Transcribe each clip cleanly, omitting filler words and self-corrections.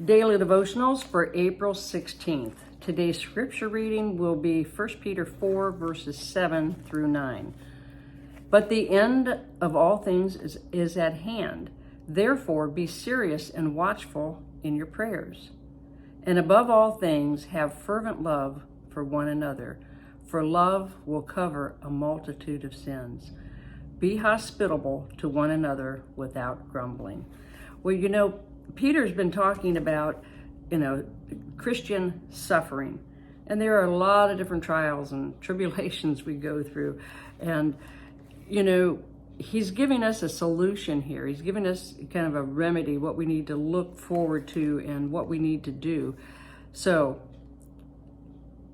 Daily Devotionals for April 16th. Today's scripture reading will be 1 Peter 4, verses 7 through 9. But the end of all things is at hand. Therefore, be serious and watchful in your prayers. And above all things, have fervent love for one another, for love will cover a multitude of sins. Be hospitable to one another without grumbling. Well, Peter's been talking about, Christian suffering. And there are a lot of different trials and tribulations we go through. And, he's giving us a solution here. He's giving us kind of a remedy, what we need to look forward to and what we need to do. So,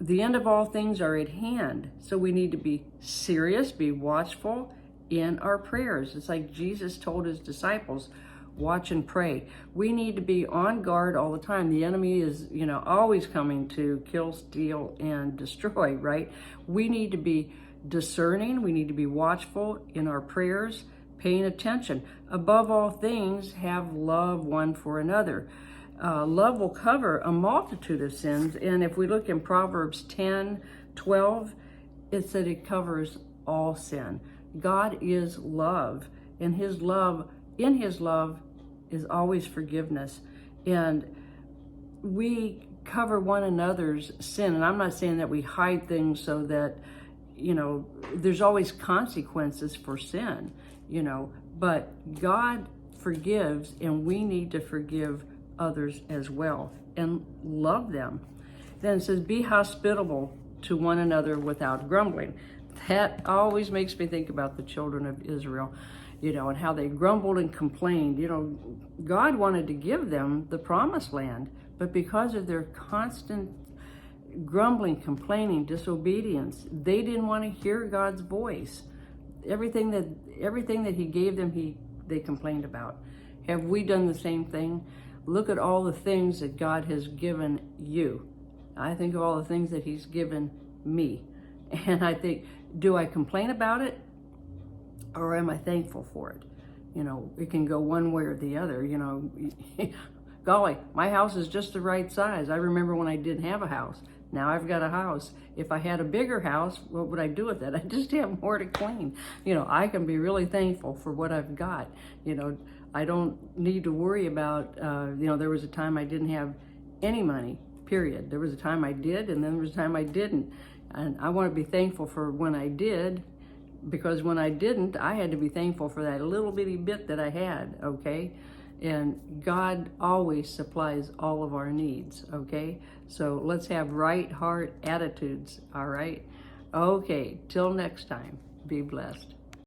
the end of all things are at hand. So we need to be serious, be watchful in our prayers. It's like Jesus told his disciples, watch and pray. We need to be on guard all the time. The enemy is, always coming to kill, steal, and destroy, right? We need to be discerning. We need to be watchful in our prayers, paying attention. Above all things, have love one for another. Love will cover a multitude of sins. And if we look in Proverbs 10:12, it said it covers all sin. God is love, and in his love is always forgiveness. And we cover one another's sin. And I'm not saying that we hide things so that, there's always consequences for sin, but God forgives, and we need to forgive others as well and love them. Then it says, be hospitable to one another without grumbling. That always makes me think about the children of Israel, and how they grumbled and complained. God wanted to give them the promised land, but because of their constant grumbling, complaining, disobedience, they didn't want to hear God's voice. Everything that he gave them, they complained about. Have we done the same thing? Look at all the things that God has given you. I think of all the things that he's given me. And I think, do I complain about it? Or am I thankful for it? It can go one way or the other. Golly, my house is just the right size. I remember when I didn't have a house. Now I've got a house. If I had a bigger house, what would I do with it? I just have more to clean. I can be really thankful for what I've got. I don't need to worry about, there was a time I didn't have any money, period. There was a time I did, and then there was a time I didn't. And I want to be thankful for when I did, because when I didn't, I had to be thankful for that little bitty bit that I had, okay? And God always supplies all of our needs, okay? So let's have right heart attitudes, all right? Okay, till next time, be blessed.